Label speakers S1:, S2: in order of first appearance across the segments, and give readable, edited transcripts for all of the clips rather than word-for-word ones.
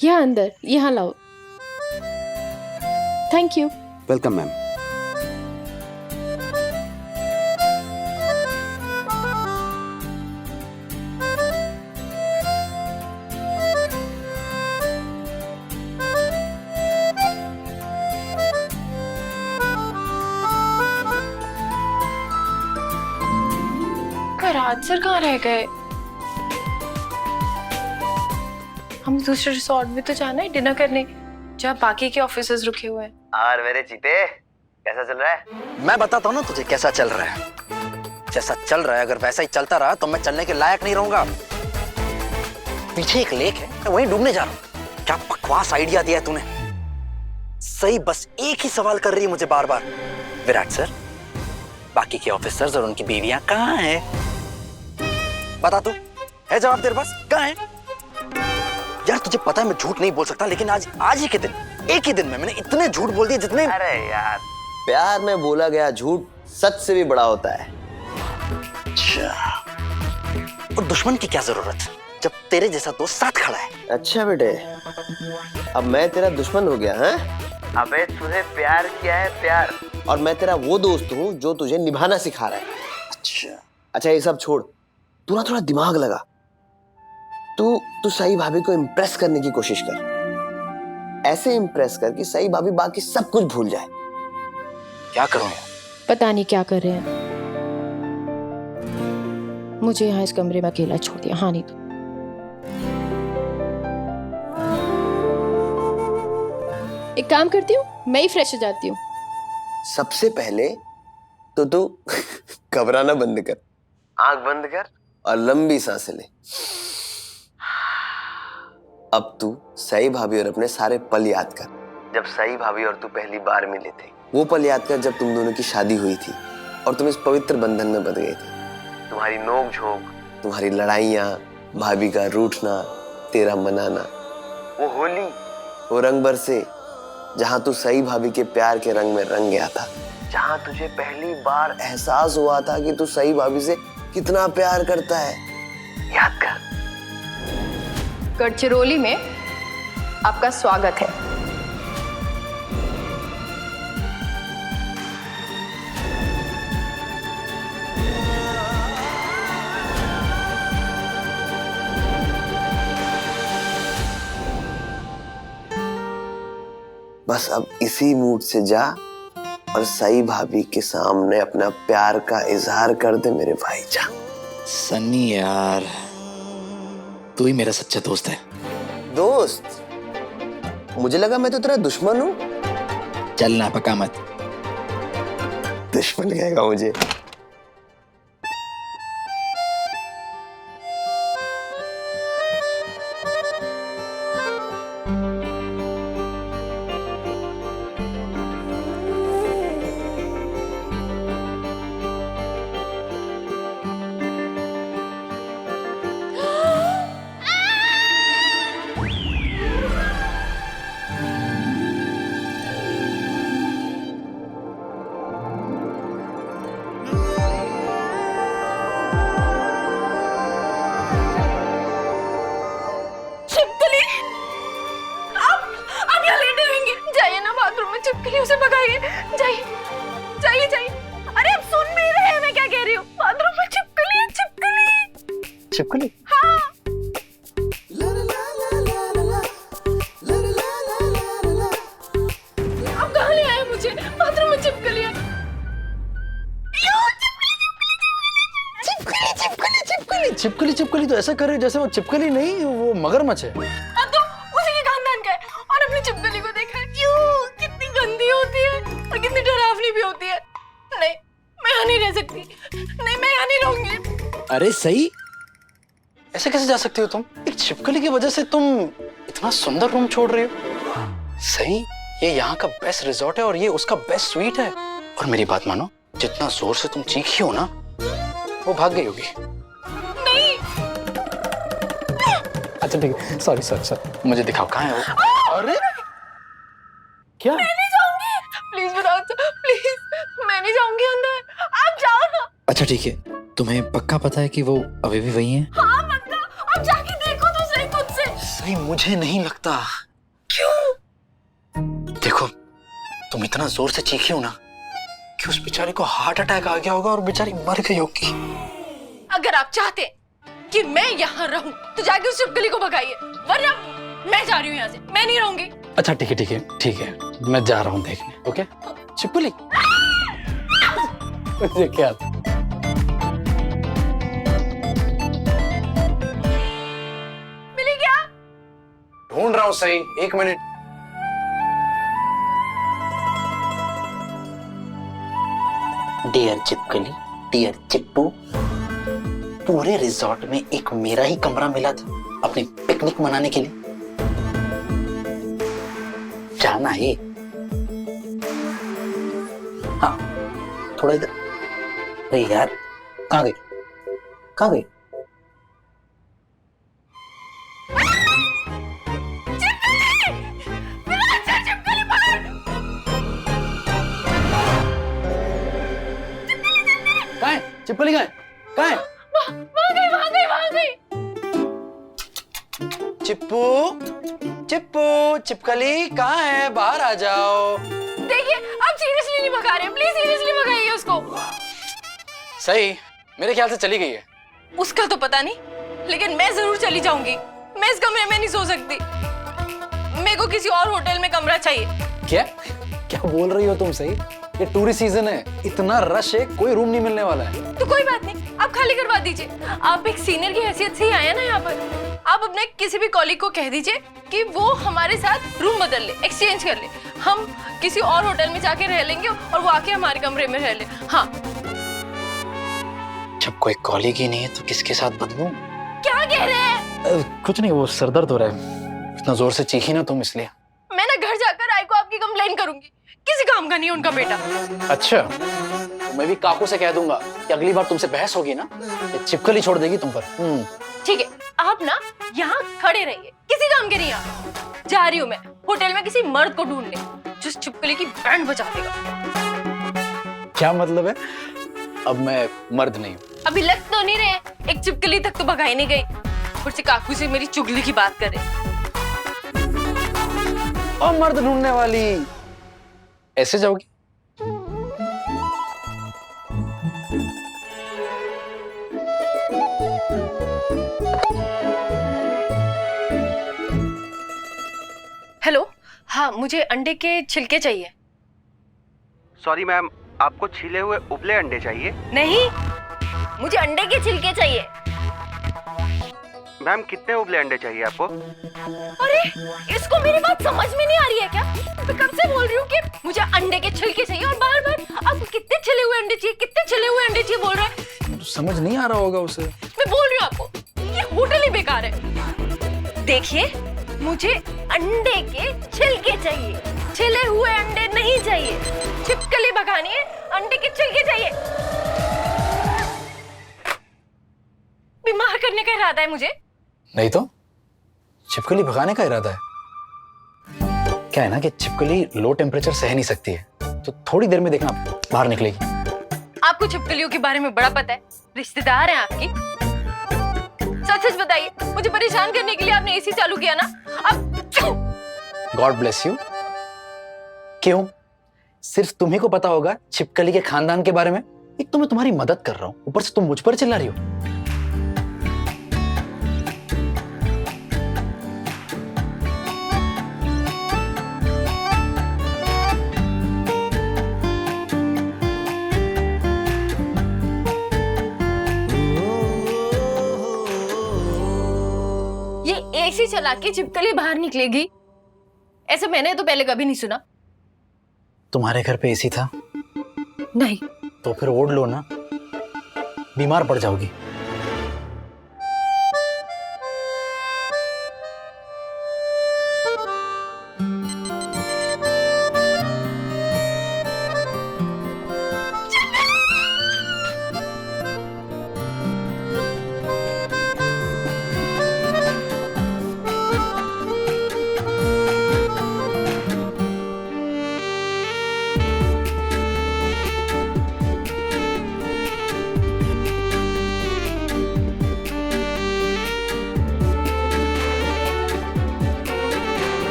S1: यहाँ अंदर, यहाँ लाओ। Thank you.
S2: Welcome ma'am.
S1: Raj sir कहाँ रह गए? हम दूसरे रिसोर्ट में तो जाना है डिनर करने, जहाँ बाकी के ऑफिसर्स रुके हुए हैं।
S3: और मेरे चीते कैसा चल रहा है?
S2: मैं बताता हूँ ना तुझे कैसा चल रहा है। जैसा चल रहा है अगर वैसा ही चलता रहा तो मैं चलने के लायक नहीं रहूंगा। पीछे एक लेक है, मैं वहीं डूबने जा रहा हूँ। क्या बकवास आइडिया दिया तूने। सही बस एक ही सवाल कर रही है मुझे बार बार, विराट सर बाकी के ऑफिसर्स और उनकी बीवियां कहाँ हैं? बता तू, है जवाब तेरे पास? कहाँ है? यार तुझे पता है मैं झूठ नहीं बोल सकता, लेकिन आज ही के दिन, एक ही दिन में मैंने इतने झूठ बोल दिए जितने।
S3: अरे यार, प्यार में बोला गया झूठ सच से भी बड़ा होता है।
S2: अच्छा, और दुश्मन की क्या जरूरत जब तेरे जैसा दोस्त साथ खड़ा है।
S3: अच्छा बेटे, अब मैं तेरा दुश्मन हो गया है? अबे तुझे प्यार किया है, प्यार। और मैं तेरा वो दोस्त हूँ जो तुझे निभाना सिखा रहा है। अच्छा ये सब छोड़, तू ना थोड़ा दिमाग लगा। तू सई भाभी को इम्प्रेस करने की कोशिश कर। ऐसे इम्प्रेस कर कि सई भाभी बाकी सब कुछ भूल जाए।
S2: क्या करूं यार?
S1: पता नहीं क्या कर रहे हैं। मुझे यहाँ इस कमरे में अकेला छोड़ दिया। हाँ नहीं तो एक काम करती हूँ, मैं ही फ्रेश हो जाती हूँ।
S3: सबसे पहले तो तू घबराना बंद कर, आंख बंद कर और लंबी सांसें ले। अब तू सई भाभी और अपने सारे पल याद कर, जब सई भाभी और तू पहली बार मिले थे। वो पल याद कर जब तुम दोनों की शादी हुई थी और तुम इस पवित्र बंधन में बंध गए थे। तुम्हारी नोक झोंक, तुम्हारी लड़ाइयाँ, भाभी का रूठना, तेरा मनाना, वो होली, वो रंग बरसे जहाँ तू सई भाभी के प्यार के रंग में रंग गया था। जहाँ तुझे पहली बार एहसास हुआ था कि तू सई भाभी से कितना प्यार करता है। याद कर।
S1: गढ़चिरौली में आपका स्वागत है।
S3: बस अब इसी मूड से जा और सई भाभी के सामने अपना प्यार का इजहार कर दे मेरे भाईजान।
S2: सन्नी यार, तू ही मेरा सच्चा दोस्त है।
S3: दोस्त? मुझे लगा मैं तो तेरा दुश्मन हूँ।
S2: चलना पका मत।
S3: दुश्मन कहेगा मुझे।
S1: छिपकली उसे भगाइए। जाइए जाइए जाइए। अरे अब सुन नहीं रहे हैं मैं क्या कह रही हूँ? बाथरूम में छिपकली है, छिपकली।
S2: छिपकली?
S1: हाँ। अब कहाँ ले आए मुझे? बाथरूम में छिपकली है।
S2: छिपकली छिपकली तो ऐसा कर रही जैसे वो छिपकली नहीं, वो मगरमच्छ है।
S1: तो उसी के खानदान का है। और अपनी छिपकली को देखा क्यों? कितनी गंदी होती है और कितनी डरावनी भी होती है। नहीं, मैं यहाँ नहीं रह सकती। नहीं, मैं यहाँ नहीं रहूंगी।
S2: अरे सही, ऐसे कैसे जा सकती हो तुम? एक छिपकली की वजह से तुम इतना सुंदर रूम छोड़ रही हो। सही, ये यहाँ का बेस्ट रिजॉर्ट है और ये उसका बेस्ट स्वीट है। और मेरी बात मानो, जितना जोर से तुम चीखी हो ना, वो भाग गई होगी।
S1: नहीं।
S2: अच्छा ठीक है, सॉरी सॉरी सॉरी, मुझे दिखाओ कहाँ है वो। अरे क्या?
S1: मैं नहीं जाऊंगी। प्लीज बताओ, प्लीज। मैं नहीं जाऊंगी अंदर। आप जाओ ना।
S2: अच्छा ठीक है, तुम्हें पक्का पता है कि वो अभी भी वही है?
S1: हाँ पक्का। अब जाके देखो तो सही खुद से।
S2: सही मुझे नहीं लगता।
S1: क्यों?
S2: देखो तुम इतना जोर से चीखी हो ना कि उस बेचारी को हार्ट अटैक आ गया होगा और बेचारी मर गई होगी।
S1: अगर आप चाहते कि मैं यहाँ रहूं तो जाके उस छिपकली को भगाइए, वरना मैं जा रही हूँ यहाँ से, मैं नहीं रहूंगी।
S2: अच्छा ठीक है ठीक है ठीक है, मैं जा रहा हूँ देखने। ओके छिपकली मुझे क्या
S1: मिली क्या?
S2: ढूंढ रहा हूँ सही, 1 मिनट। डियर चिपकली, डियर चिप्पू, पूरे रिजॉर्ट में एक मेरा ही कमरा मिला था अपनी पिकनिक मनाने के लिए। जाना है। हाँ थोड़ा इधर। अरे यार कहाँ गई, कहाँ गई? कहाँ है चिपकली, कहाँ है, कहाँ है?
S1: वहां गई।
S2: चिप्पू चिप्पू चिपकली कहाँ है, बाहर आ जाओ।
S1: देखिए आप सीरियसली नहीं भगा रहे, प्लीज सीरियसली भगाइए उसको।
S2: सही, मेरे ख्याल से चली गई है।
S1: उसका तो पता नहीं, लेकिन मैं जरूर चली जाऊंगी। मैं इस कमरे में नहीं सो सकती, मेरे को किसी और होटल में कमरा चाहिए।
S2: क्या क्या बोल रही हो तुम सही? ये टूरिस्ट सीजन है, इतना रश है, कोई रूम नहीं मिलने वाला है।
S1: तो कोई बात नहीं, आप खाली करवा दीजिए। आप एक सीनियर की हैसियत से ही आए ना यहाँ पर। आप अपने किसी भी कॉलीग को कह दीजिए कि वो हमारे साथ रूम बदल ले, एक्सचेंज कर ले। हम किसी और होटल में जाके रह लेंगे और वो आके हमारे कमरे में रह ले। हाँ
S2: जब कोई कॉलीग ही नहीं है तो किसके साथ बदलूं?
S1: क्या कह रहे हैं?
S2: कुछ नहीं, वो सरदर्द हो रहा है, इतना जोर से चीखी ना तुम इसलिए।
S1: मैं ना घर जाकर आई को आपकी कंप्लेन करूंगी, किसी काम का नहीं है उनका बेटा।
S2: अच्छा तो मैं भी काकू से कह दूंगा कि अगली बार तुमसे बहस होगी ना ये चिपकली छोड़ देगी तुम पर।
S1: ठीक है, आप ना यहाँ खड़े रहिए, किसी काम के नहीं। आप जा रही हूँ मैं होटल में किसी मर्द को ढूंढने जो इस छिपकली की बैंड बजा देगा।
S2: क्या मतलब है? अब मैं मर्द नहीं हूँ।
S1: अभी लग तो नहीं रहे, एक छिपकली तक तो भगाई नहीं गई, ऊपर से काकू से मेरी चुगली की बात करे।
S2: और मर्द ढूंढने वाली ऐसे जाओगी?
S1: हेलो, हाँ मुझे अंडे के छिलके चाहिए।
S4: सॉरी मैम, आपको छिले हुए उबले अंडे चाहिए?
S1: नहीं, मुझे अंडे के छिलके चाहिए।
S4: मैम कितने उबले अंडे चाहिए आपको?
S1: अरे इसको मेरी बात समझ में नहीं आ रही है क्या? मैं कब से बोल रही हूँ कि मुझे अंडे के छिलके चाहिए और बार बार आप कितने छिले हुए अंडे चाहिए, कितने छिले हुए अंडे चाहिए बोल रहे हैं।
S2: समझ नहीं आ रहा होगा उसे।
S1: मैं बोल रही हूँ आपको, ये होटल ही बेकार है। देखिए मुझे अंडे के छिलके चाहिए, छिले हुए अंडे नहीं चाहिए। छिपकली भगानी है, अंडे के छिलके चाहिए। बीमार करने का इरादा है मुझे?
S2: नहीं तो छिपकली भगाने का इरादा है। क्या है ना कि छिपकली लो टेम्परेचर सह नहीं सकती है, तो थोड़ी देर में देखना बाहर निकलेगी।
S1: आपको छिपकलियों के बारे में बड़ा पता है, रिश्तेदार हैं आपकी। सच सच बताइए, मुझे परेशान करने के लिए आपने एसी चालू किया ना? अब
S2: गॉड ब्लेस यू। क्यों? सिर्फ तुम्ही को पता होगा छिपकली के खानदान के बारे में। एक तो मैं तुम्हारी मदद कर रहा हूं, ऊपर से तुम मुझ पर चिल्ला रही हो।
S1: एसी चला के छिपकली बाहर निकलेगी, ऐसे मैंने तो पहले कभी नहीं सुना।
S2: तुम्हारे घर पे एसी था?
S1: नहीं।
S2: तो फिर ओढ़ लो ना, बीमार पड़ जाओगी।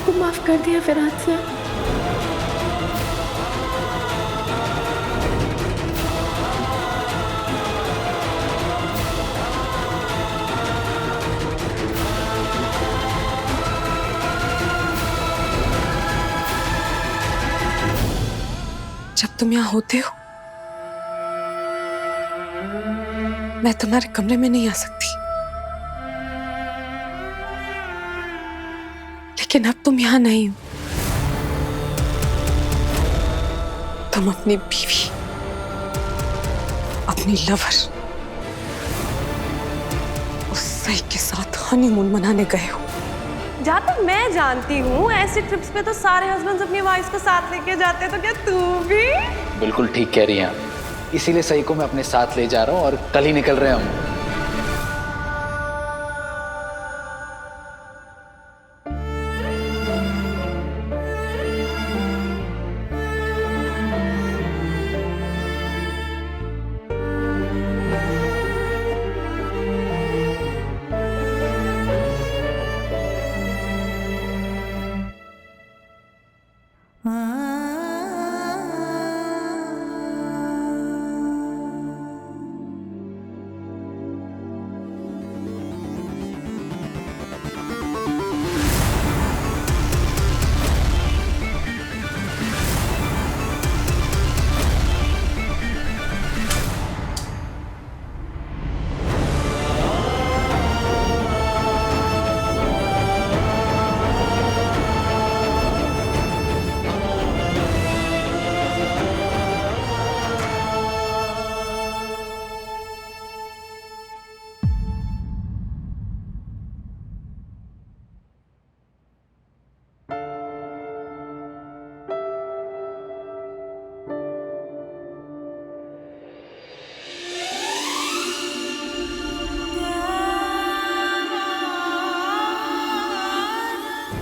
S1: सबको माफ कर दिया विराट सर?
S5: जब तुम यहाँ होते हो मैं तुम्हारे कमरे में नहीं आ सकती, लेकिन अब तुम यहाँ नहीं हो। तुम अपनी बीवी, अपनी लवर उस सही के साथ हनीमून मनाने गए हो।
S6: जहाँ तक मैं जानती हूँ ऐसे ट्रिप्स पे तो सारे हस्बैंड्स अपनी वाइफ्स को साथ लेके जाते हैं, तो क्या तू भी?
S7: बिल्कुल ठीक कह रही हैं आप। इसीलिए सही को मैं अपने साथ ले जा रहा हूँ और कल ही निकल रहे हैं हम।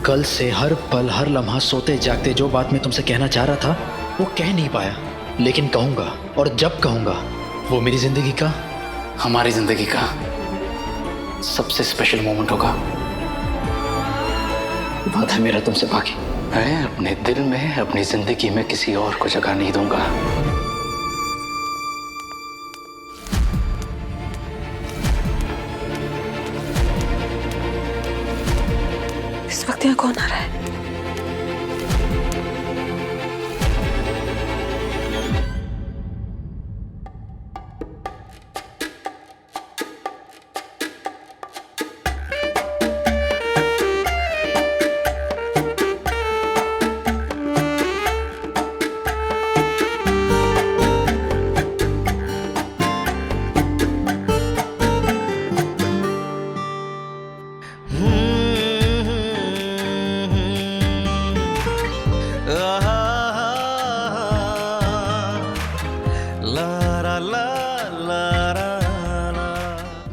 S7: कल से हर पल हर लम्हा सोते जागते जो बात मैं तुमसे कहना चाह रहा था वो कह नहीं पाया, लेकिन कहूंगा, और जब कहूंगा वो मेरी जिंदगी का, हमारी जिंदगी का सबसे स्पेशल मोमेंट होगा। बात है मेरा तुमसे बाकी। मैं अपने दिल में, अपनी जिंदगी में किसी और को जगह नहीं दूंगा।
S5: इस वक्त यहाँ कौन आ रहा है?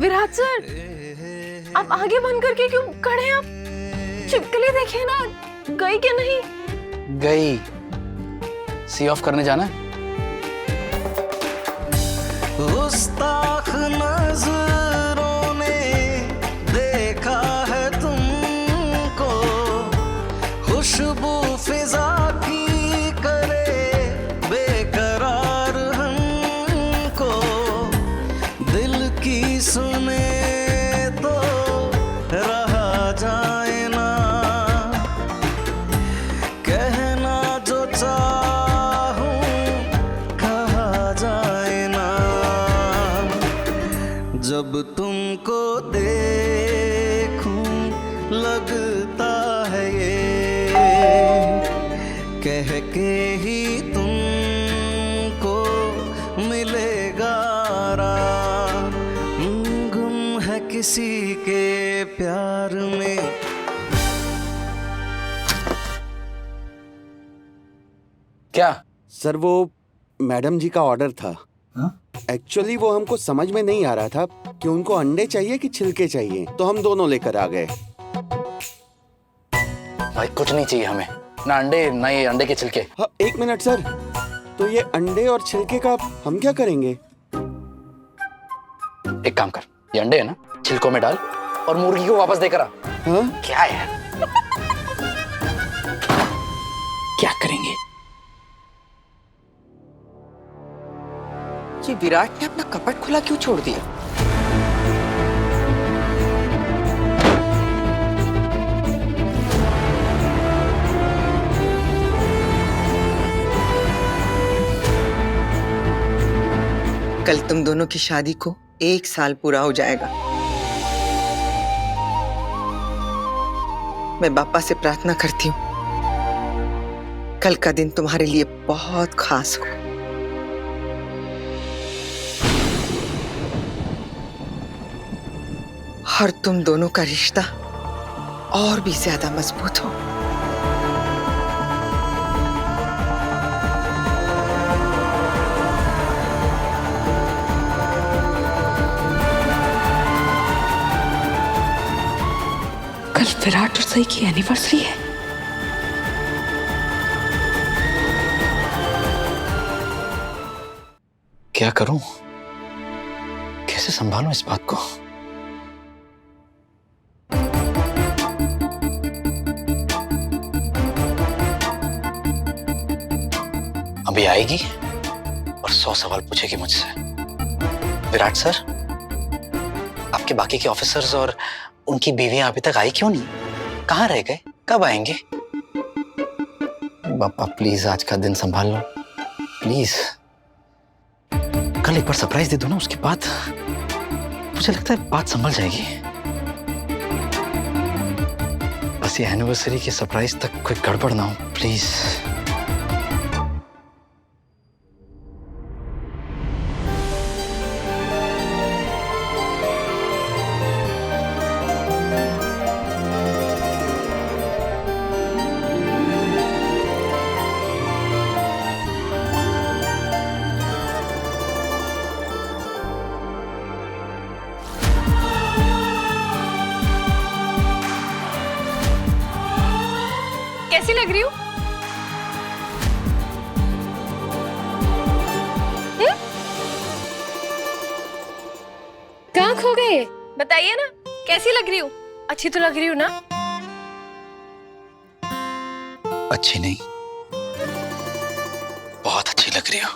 S1: विराट सर, आप आगे बंद करके क्यों खड़े हैं? आप छिपकली देखिए ना, गई क्या नहीं?
S7: गई। सी ऑफ करने जाना है?
S8: गुस्ताख नजरों ने देखा है तुमको, खुशबू फिजा की करे बेकरार हमको, दिल की सुने तो रहा जाए ना, कहना जो चाहूं कहा जाए ना, जब तुमको देखूं लगता है ये कह के ही तुमको मिलेगा आराम, गुम है किसी के प्यार में।
S7: क्या?
S9: सर वो मैडम जी का ऑर्डर था। एक्चुअली वो हमको समझ में नहीं आ रहा था कि उनको अंडे चाहिए कि छिलके चाहिए, तो हम दोनों लेकर आ गए।
S7: भाई कुछ नहीं चाहिए हमें, ना अंडे ना ये अंडे के छिलके।
S9: हाँ, एक मिनट सर, तो ये अंडे और छिलके का हम क्या करेंगे?
S7: एक काम कर, ये अंडे है ना, छिलकों में डाल और मुर्गी को वापस देकर आ।
S9: हाँ?
S7: क्या है? करेंगी।
S5: ये विराट ने अपना कपट खुला क्यों छोड़ दिया? कल तुम दोनों की शादी को 1 साल पूरा हो जाएगा। मैं बापा से प्रार्थना करती हूँ कल का दिन तुम्हारे लिए बहुत खास हो। और तुम दोनों का रिश्ता और भी ज्यादा मजबूत हो। कल विराट और सई की एनिवर्सरी है।
S7: क्या करूं? कैसे संभालूं इस बात को? अभी आएगी और 100 सवाल पूछेगी मुझसे। विराट सर, आपके बाकी के ऑफिसर्स और उनकी बीवियां अभी तक आई क्यों नहीं? कहाँ रह गए? कब आएंगे? पापा प्लीज आज का दिन संभाल लो प्लीज। कल एक बार सरप्राइज दे दो ना, उसके बाद मुझे लगता है बात संभल जाएगी। बस ये एनिवर्सरी के सरप्राइज तक कोई गड़बड़ ना हो प्लीज।
S1: कैसी लग रही हूँ? कहाँ खो गए? बताइए ना, कैसी लग रही हूँ? अच्छी तो लग रही हूँ ना?
S7: अच्छी नहीं, बहुत अच्छी लग रही हो।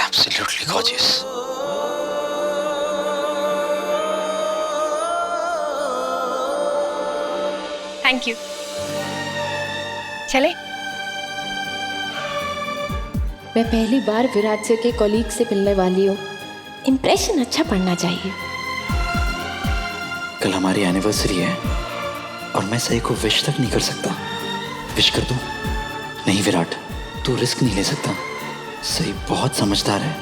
S7: Absolutely gorgeous.
S1: Thank you. चले?
S10: मैं पहली बार विराट सर के कॉलीग से मिलने वाली हूँ। इम्प्रेशन अच्छा पड़ना चाहिए।
S7: कल हमारी एनिवर्सरी है और मैं सही को विश तक नहीं कर सकता। विश कर दूं? नहीं विराट, तू रिस्क नहीं ले सकता। सही बहुत समझदार है।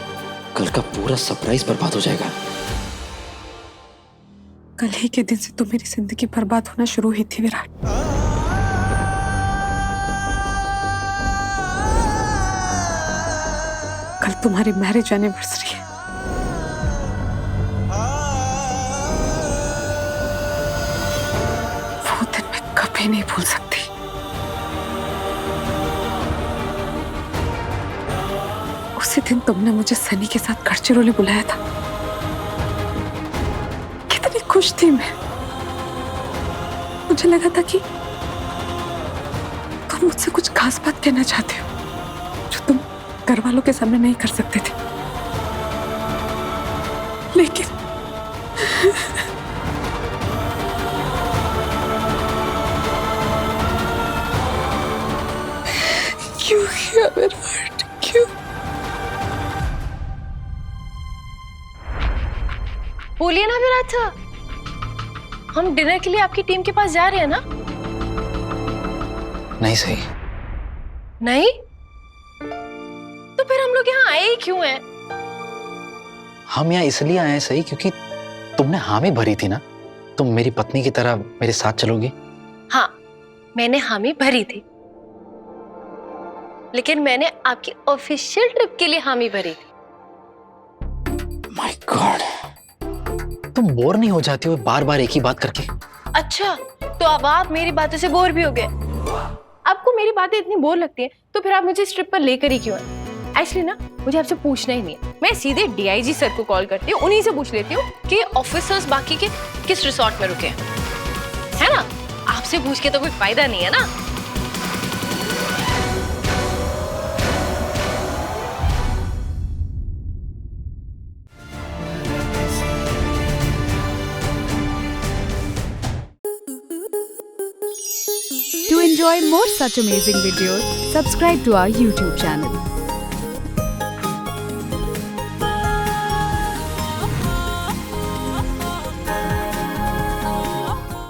S7: कल का पूरा सरप्राइज बर्बाद हो जाएगा।
S5: कल ही के दिन से तो मेरी जिंदगी बर्बाद होना शुरू हुई थी विराट। कल तुम्हारी मैरिज एनिवर्सरी है। वो दिन मैं कभी नहीं भूल सकती। उसी दिन तुमने मुझे सनी के साथ गढ़चिरौली बुलाया था। कितनी खुश थी मैं। मुझे लगा था कि तुम मुझसे कुछ खास बात कहना चाहते हो जो तुम घर वालों के सामने नहीं कर सकते थे, लेकिन क्यों किया विराट? क्यों?
S1: बोलिए ना विराट सर, हम डिनर के लिए आपकी टीम के पास जा रहे हैं ना?
S7: नहीं सही।
S1: नहीं? तो फिर हम लोग यहाँ आए ही क्यों हैं?
S7: हम यहाँ इसलिए आए हैं सही क्योंकि तुमने हामी भरी थी ना। तुम मेरी पत्नी की तरह मेरे साथ चलोगी।
S1: हाँ, मैंने हामी भरी थी, लेकिन मैंने आपकी ऑफिशियल ट्रिप के लिए हामी भरी थी।
S7: माय गॉड, तुम बोर नहीं हो जाती हो बार बार एक ही बात करके?
S1: अच्छा, तो अब आप मेरी बातों से बोर भी हो गए? आपको मेरी बातें इतनी बोर लगती हैं, तो फिर आप मुझे इस ट्रिप पर लेकर ही क्यों आए? एक्चुअली ना, मुझे आपसे पूछना ही नहीं है। मैं सीधे डीआईजी सर को कॉल करती हूँ, उन्हीं से पूछ लेती हूँ कि ऑफिसर्स बाकी के किस रिसोर्ट में रुके हैं, है ना? आपसे पूछ के तो कोई फायदा नहीं है ना।
S11: enjoy more such amazing videos, subscribe to our YouTube channel.